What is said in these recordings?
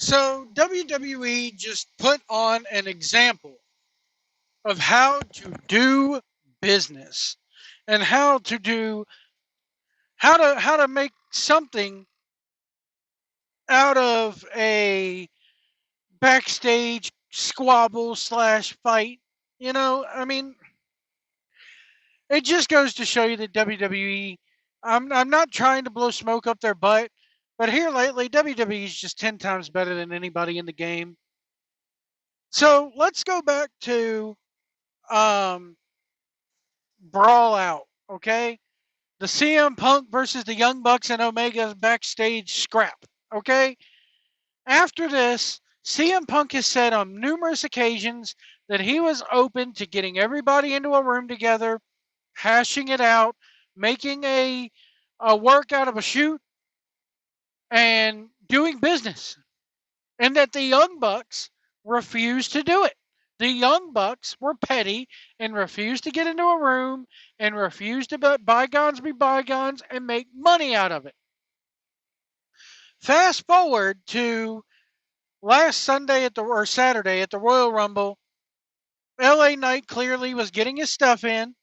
So WWE just put on an example of how to do business and how to make something out of a backstage squabble slash fight. I mean, it just goes to show you that WWE. I'm not trying to blow smoke up their butt, but here lately WWE is just 10 times better than anybody in the game. So let's go back to um, Brawl Out, okay? The CM Punk versus the Young Bucks and Omega backstage scrap, okay? After this, CM Punk has said on numerous occasions that he was open to getting everybody into a room together, hashing it out, making a work out of a shoot, and doing business. And that the Young Bucks refused to do it. The Young Bucks were petty and refused to get into a room and refused to let bygones be bygones and make money out of it. Fast forward to last Sunday or Saturday at the Royal Rumble. LA Knight clearly was getting his stuff in.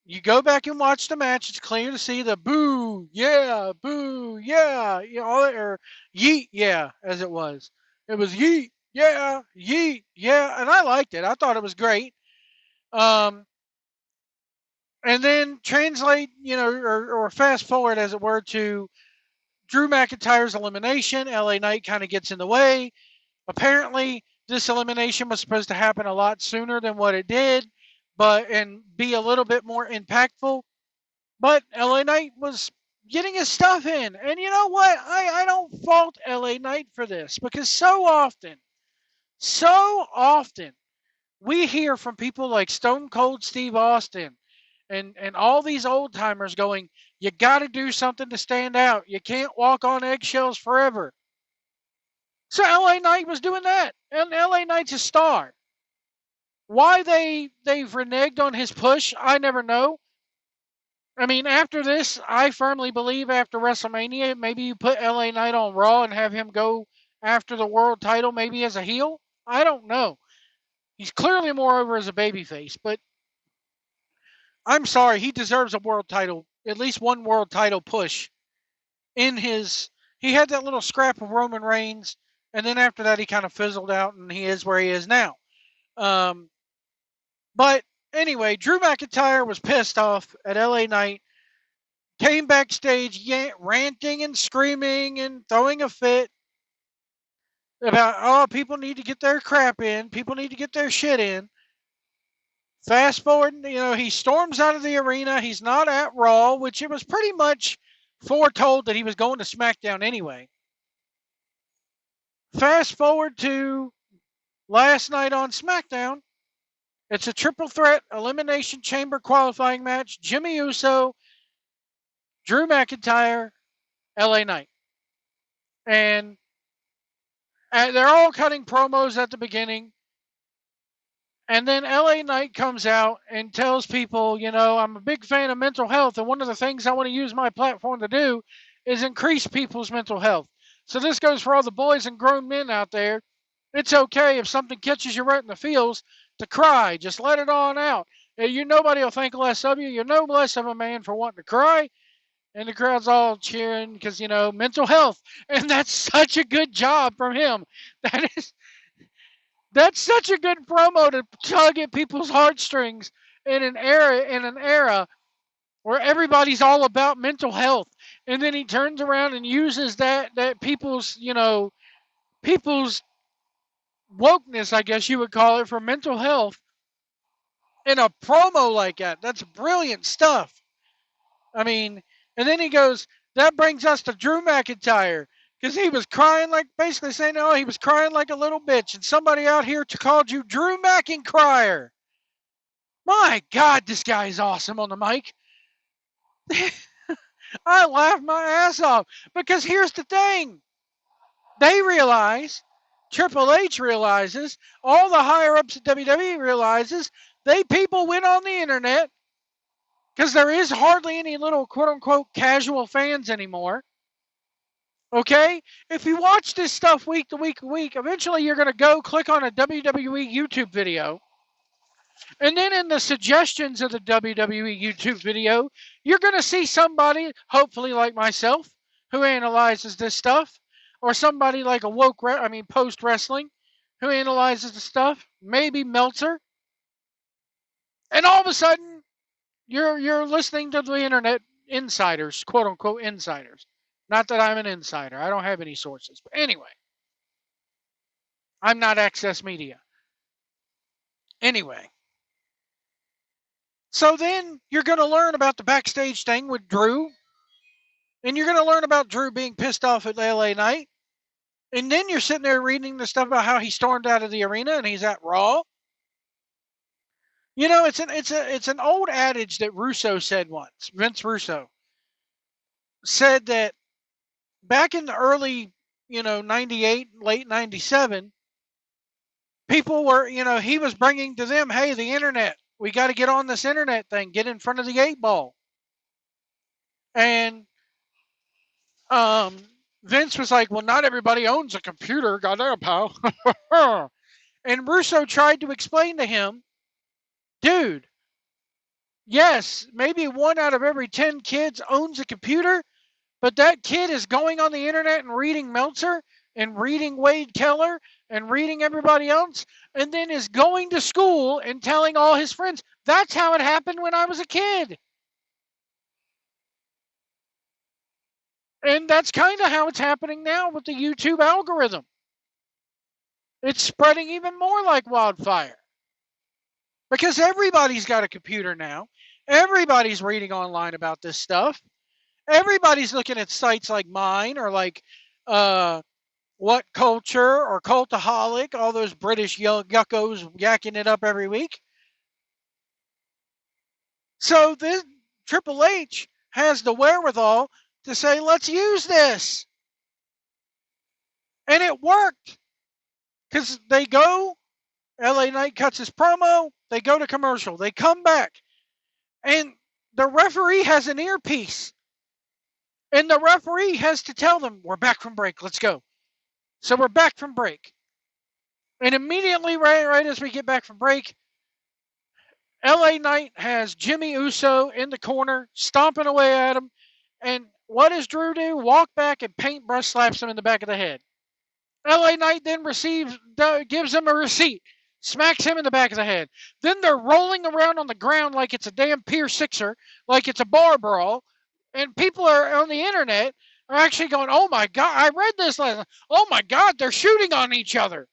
You go back and watch the match, it's clear to see the boo, yeah, or yeet, yeah, as it was. It was yeet, yeah, and I liked it. I thought it was great. Um, and then translate, or fast forward, as it were, to Drew McIntyre's elimination. LA Knight kind of gets in the way. Apparently, this elimination was supposed to happen a lot sooner than what it did, and be a little bit more impactful. But LA Knight was getting his stuff in. And you know what? I don't fault LA Knight for this, because so often, we hear from people like Stone Cold Steve Austin and all these old timers going, you got to do something to stand out. You can't walk on eggshells forever. So LA Knight was doing that. And LA Knight's a star. Why they've reneged on his push, I never know. I mean, after this, I firmly believe after WrestleMania, maybe you put LA Knight on Raw and have him go after the world title, maybe as a heel. I don't know. He's clearly more over as a babyface, but I'm sorry, he deserves a world title, at least one world title push. He had that little scrap of Roman Reigns, and then after that, he kind of fizzled out, and he is where he is now. Um, but anyway, Drew McIntyre was pissed off at LA Knight, came backstage ranting and screaming and throwing a fit about, oh, people need to get their crap in. People need to get their shit in. Fast forward, he storms out of the arena. He's not at Raw, which it was pretty much foretold that he was going to SmackDown anyway. Fast forward to last night on SmackDown. It's a triple threat elimination chamber qualifying match. Jimmy Uso, Drew McIntyre, LA Knight. And they're all cutting promos at the beginning. And then LA Knight comes out and tells people, I'm a big fan of mental health. And one of the things I want to use my platform to do is increase people's mental health. So this goes for all the boys and grown men out there. It's okay if something catches you right in the feels to cry. Just let it on out. Nobody will think less of you. You're no less of a man for wanting to cry. And the crowd's all cheering because, mental health. And that's such a good job from him. That's such a good promo to tug at people's heartstrings in an era where everybody's all about mental health. And then he turns around and uses that people's wokeness, I guess you would call it, for mental health in a promo like that. That's brilliant stuff. I mean, and then he goes, that brings us to Drew McIntyre. Because he was crying basically saying, oh, he was crying like a little bitch. And somebody out here called you Drew McIntyre. My God, this guy is awesome on the mic. I laughed my ass off. Because here's the thing. They realize, Triple H realizes, all the higher ups at WWE realizes, people went on the internet, because there is hardly any little quote unquote casual fans anymore. Okay? If you watch this stuff week to week to week, eventually you're going to go click on a WWE YouTube video. And then in the suggestions of the WWE YouTube video, you're going to see somebody, hopefully like myself, who analyzes this stuff, or somebody like a post wrestling, who analyzes the stuff, maybe Meltzer, and all of a sudden you're listening to the internet insiders, quote unquote insiders. Not that I'm an insider. I don't have any sources. But anyway, I'm not Access Media. Anyway. So then you're going to learn about the backstage thing with Drew. And you're going to learn about Drew being pissed off at LA Knight. And then you're sitting there reading the stuff about how he stormed out of the arena and he's at Raw. You know, it's an old adage that Russo said once. Vince Russo said that back in the early, 98, late 97, people were, he was bringing to them, hey, the internet. We got to get on this internet thing, get in front of the 8-ball. And Vince was like, well, not everybody owns a computer. Goddamn, pal. And Russo tried to explain to him, dude, yes, maybe 1 out of every 10 kids owns a computer, but that kid is going on the internet and reading Meltzer and reading Wade Keller and reading everybody else, and then is going to school and telling all his friends. That's how it happened when I was a kid. And that's kind of how it's happening now with the YouTube algorithm. It's spreading even more like wildfire. Because everybody's got a computer now. Everybody's reading online about this stuff. Everybody's looking at sites like mine or like What Culture or Cultaholic, all those British yuckos yakking it up every week. So this Triple H has the wherewithal to say, let's use this. And it worked. Because they go, LA Knight cuts his promo, they go to commercial, they come back, and the referee has an earpiece. And the referee has to tell them, we're back from break, let's go. So we're back from break. And immediately, right as we get back from break, LA Knight has Jimmy Uso in the corner, stomping away at him. And what does Drew do? Walk back and paintbrush slaps him in the back of the head. LA Knight then gives him a receipt, smacks him in the back of the head. Then they're rolling around on the ground like it's a damn Pier Sixer, like it's a bar brawl. And people are on the internet are actually going, oh my God, I read this last night. Oh my God, they're shooting on each other.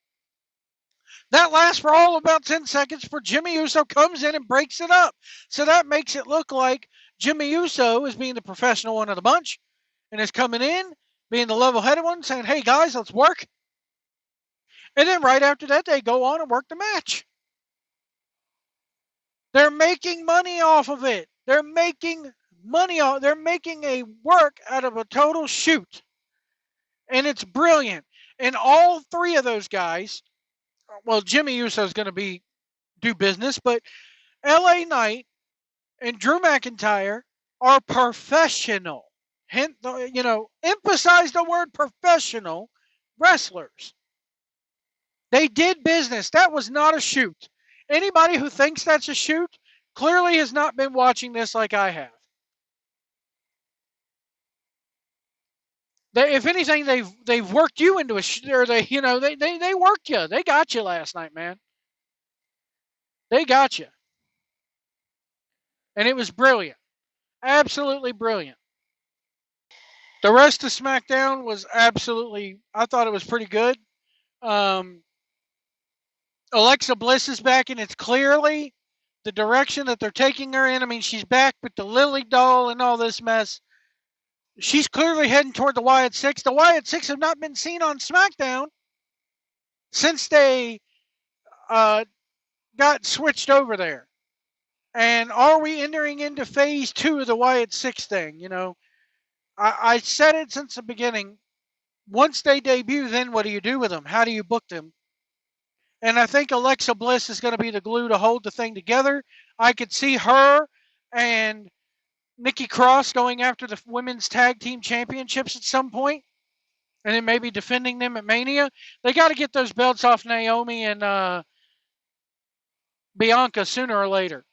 That lasts for all about 10 seconds before Jimmy Uso comes in and breaks it up. So that makes it look like Jimmy Uso is being the professional one of the bunch and is coming in, being the level-headed one, saying, hey guys, let's work. And then right after that, they go on and work the match. They're making money off of it. They're making a work out of a total shoot. And it's brilliant. And all 3 of those guys, well, Jimmy Uso is going to do business, but LA Knight and Drew McIntyre are professional. Emphasize the word professional wrestlers. They did business. That was not a shoot. Anybody who thinks that's a shoot clearly has not been watching this like I have. If anything, they've worked you into they worked you. They got you last night, man. They got you. And it was brilliant. Absolutely brilliant. The rest of SmackDown was I thought it was pretty good. Alexa Bliss is back, and it's clearly the direction that they're taking her in. I mean, she's back with the Lily doll and all this mess. She's clearly heading toward the Wyatt Six. The Wyatt Six have not been seen on SmackDown since they got switched over there. And are we entering into phase 2 of the Wyatt Six thing? I said it since the beginning. Once they debut, then what do you do with them? How do you book them? And I think Alexa Bliss is going to be the glue to hold the thing together. I could see her and Nikki Cross going after the women's tag team championships at some point. and then maybe defending them at Mania. They got to get those belts off Naomi and Bianca sooner or later.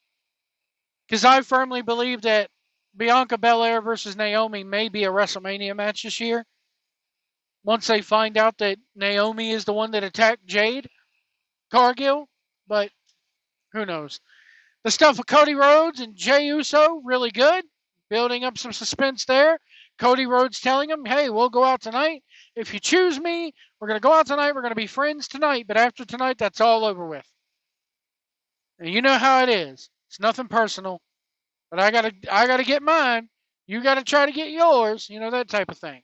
Because I firmly believe that Bianca Belair versus Naomi may be a WrestleMania match this year. Once they find out that Naomi is the one that attacked Jade Cargill, but who knows. The stuff with Cody Rhodes and Jey Uso, really good. Building up some suspense there. Cody Rhodes telling him, hey, we'll go out tonight. If you choose me, we're going to go out tonight. We're going to be friends tonight. But after tonight, that's all over with. And you know how it is. It's nothing personal. But I gotta get mine. You gotta try to get yours. You know, that type of thing.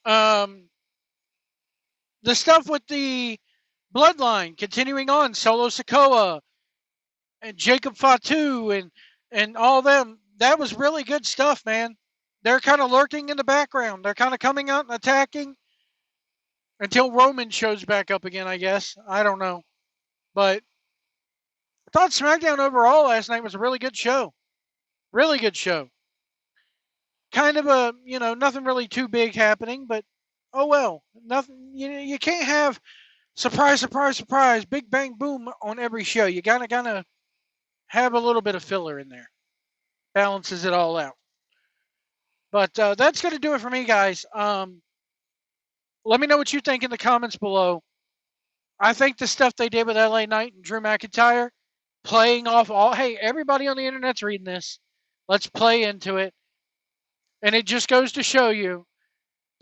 The stuff with the bloodline continuing on, Solo Sikoa and Jacob Fatu and all them. That was really good stuff, man. They're kind of lurking in the background. They're kind of coming out and attacking until Roman shows back up again, I guess. I don't know. But I thought SmackDown overall last night was a really good show. Really good show. Kind of a, nothing really too big happening, but oh well. Nothing, you can't have surprise, surprise, surprise, big bang boom on every show. You gotta have a little bit of filler in there. Balances it all out. But that's going to do it for me, guys. Let me know what you think in the comments below. I think the stuff they did with LA Knight and Drew McIntyre, playing off hey, everybody on the internet's reading this. Let's play into it. And it just goes to show you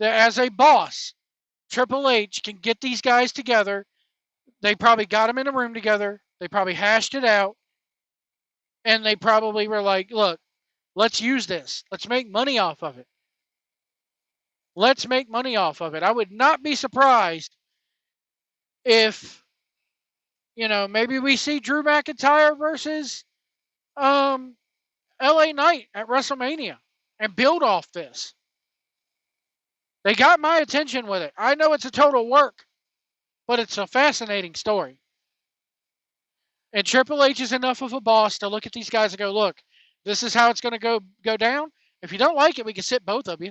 that as a boss, Triple H can get these guys together. They probably got them in a room together. They probably hashed it out. And they probably were like, look, let's use this. Let's make money off of it. Let's make money off of it. I would not be surprised if, maybe we see Drew McIntyre versus LA Knight at WrestleMania and build off this. They got my attention with it. I know it's a total work, but it's a fascinating story. And Triple H is enough of a boss to look at these guys and go, look, this is how it's going to go down. If you don't like it, we can sit both of you.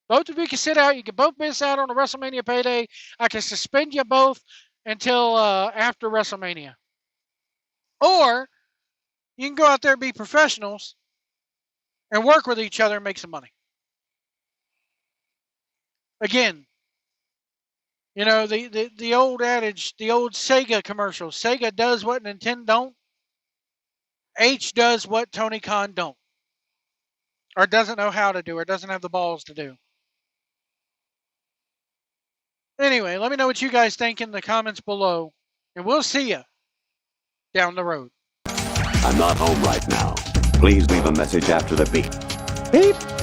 Both of you can sit out. You can both miss out on the WrestleMania payday. I can suspend you both until after WrestleMania. Or you can go out there and be professionals and work with each other and make some money. Again, the old adage, the old Sega commercial. Sega does what Nintendo don't. H does what Tony Khan don't. Or doesn't know how to do, or doesn't have the balls to do. Anyway, let me know what you guys think in the comments below. And we'll see you down the road. I'm not home right now. Please leave a message after the beep. Beep.